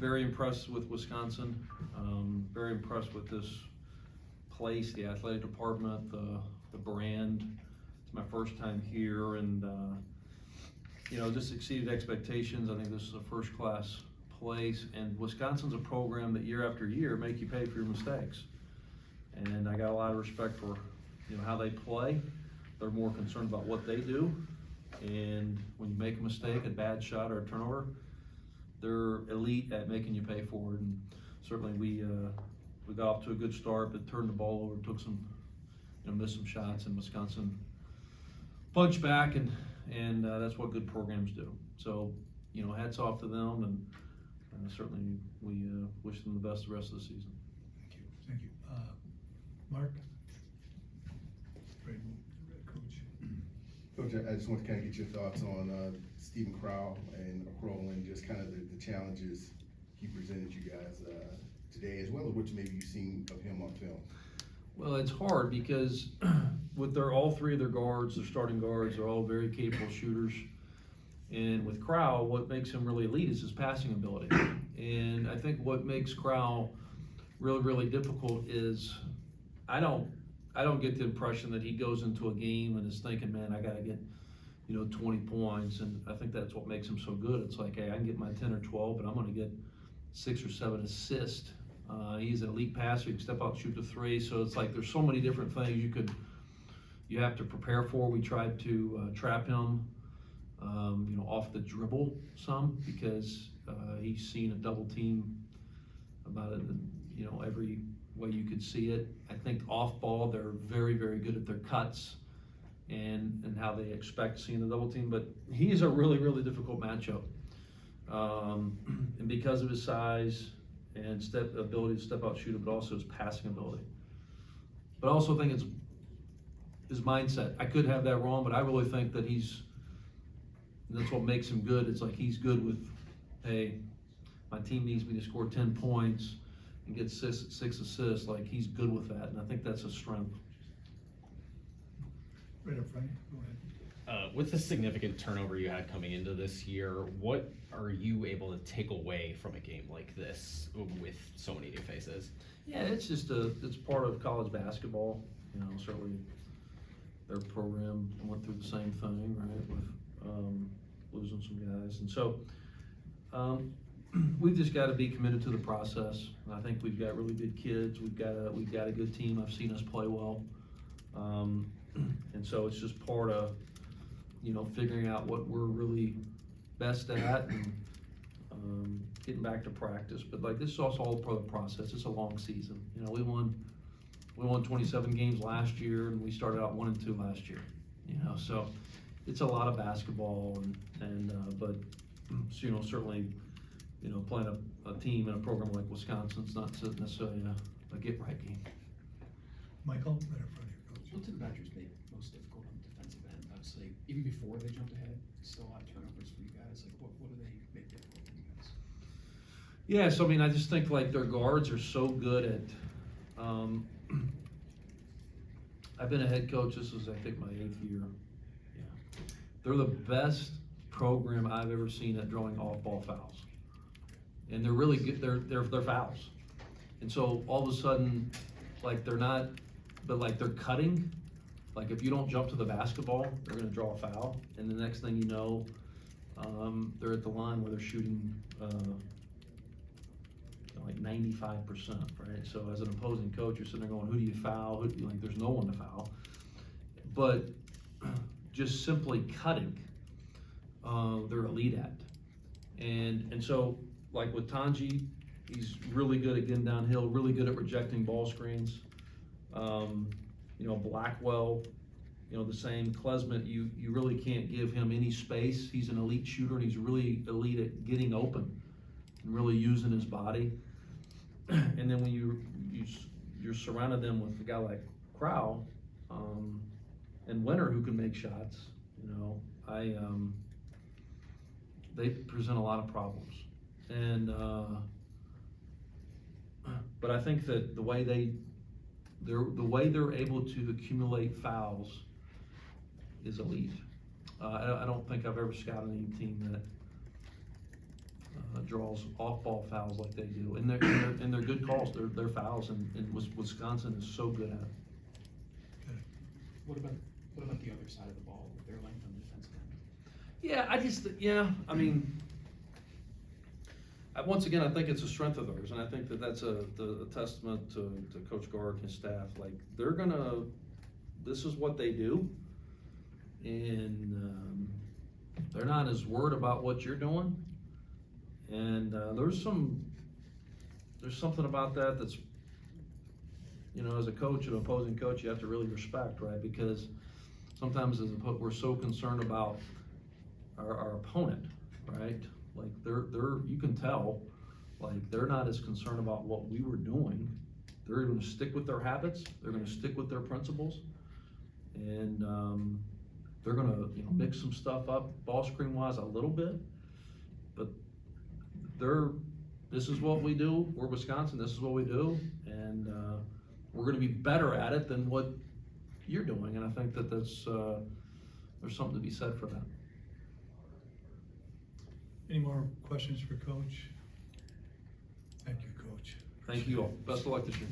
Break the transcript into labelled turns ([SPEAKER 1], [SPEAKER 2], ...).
[SPEAKER 1] very impressed with Wisconsin. Very impressed with this place, the athletic department, the brand. It's my first time here, and just exceeded expectations. I think this is a first-class place, and Wisconsin's a program that year after year make you pay for your mistakes. And I got a lot of respect for how they play. They're more concerned about what they do, and when you make a mistake, a bad shot or a turnover, they're elite at making you pay for it. And certainly we got off to a good start, but turned the ball over, took some, missed some shots, and Wisconsin punched back, and that's what good programs do. So, hats off to them, and certainly we wish them the best the rest of the season.
[SPEAKER 2] Thank you. Mark?
[SPEAKER 3] Coach, I just want to kind of get your thoughts on Stephen Crowl and Crowell, and just kind of the challenges he presented you guys today, as well as what maybe you've seen of him on film.
[SPEAKER 1] Well, it's hard because with all three of their guards, their starting guards, they're all very capable shooters. And with Crowl, what makes him really elite is his passing ability. And I think what makes Crowl really, really difficult is I don't get the impression that he goes into a game and is thinking, man, I got to get 20 points. And I think that's what makes him so good. It's like, hey, I can get my 10 or 12, but I'm going to get 6 or 7 assists. He's an elite passer. He can step out and shoot the three. So it's like there's so many different things you have to prepare for. We tried to trap him, off the dribble some, because he's seen a double team about it, every way you could see it. I think off ball, they're very, very good at their cuts and how they expect seeing the double team. But he's a really, really difficult matchup. And because of his size and ability to step out shoot it, but also his passing ability. But I also think it's his mindset. I could have that wrong, but I really think that that's what makes him good. It's like he's good with, hey, my team needs me to score 10 points and get six assists. Like, he's good with that, and I think that's a strength.
[SPEAKER 2] Right up front, go ahead.
[SPEAKER 4] With the significant turnover you had coming into this year, what are you able to take away from a game like this with so many new faces?
[SPEAKER 1] Yeah, it's just it's part of college basketball. Certainly their program went through the same thing, right, with losing some guys. And so we've just got to be committed to the process. And I think we've got really good kids. We've got a good team. I've seen us play well. And so it's just part of, figuring out what we're really best at and getting back to practice. But like, this is also all part of the process. It's a long season. We won 27 games last year, and we started out 1-2 last year. So it's a lot of basketball, but certainly, playing a team in a program like Wisconsin, it's not necessarily a get-right game.
[SPEAKER 2] Michael, right up front here, Coach.
[SPEAKER 5] What did the Badgers make most difficult on the defensive end? Obviously, even before they jumped ahead, still a lot of turnovers for you guys. Like, what do they make difficult for you guys?
[SPEAKER 1] Yeah, so I just think like their guards are so good at. I've been a head coach. This is, I think, my 8th year. Yeah, they're the best program I've ever seen at drawing off-ball fouls, and they're really good. They're fouls, and so all of a sudden, like, they're not, but like they're cutting. Like, if you don't jump to the basketball, they're going to draw a foul, and the next thing you know, they're at the line where they're shooting like 95%, right? So as an opposing coach, you're sitting there going, who do you foul? Like, there's no one to foul. But just simply cutting, they're elite at. And so, like with Tanji, he's really good at getting downhill, really good at rejecting ball screens. Blackwell, the same. Klesmet, you really can't give him any space. He's an elite shooter, and he's really elite at getting open and really using his body. And then when you're surrounded them with a guy like Crowl and Winter, who can make shots, they present a lot of problems. And but I think that the way they're able to accumulate fouls is elite. I don't think I've ever scouted any team that draws off-ball fouls like they do, and they're good calls, they're fouls, and Wisconsin is so good at it.
[SPEAKER 5] What about the other side of the ball with their length on the defensive end?
[SPEAKER 1] Yeah, I mean, once again, I think it's a strength of theirs, and I think that's a testament to Coach Gard and his staff. Like, this is what they do, and they're not as worried about what you're doing. And there's something about that that's, you know, as a coach, an opposing coach, you have to really respect, right? Because sometimes we're so concerned about our opponent, right? Like you can tell, like they're not as concerned about what we were doing. They're gonna stick with their habits, they're gonna stick with their principles, and they're gonna, you know, mix some stuff up ball screen wise a little bit, but this is what we do. We're Wisconsin, this is what we do, and we're gonna be better at it than what you're doing, and I think that's there's something to be said for that.
[SPEAKER 2] Any more questions for Coach? Thank you, Coach.
[SPEAKER 1] Thank you all. Best of luck this year.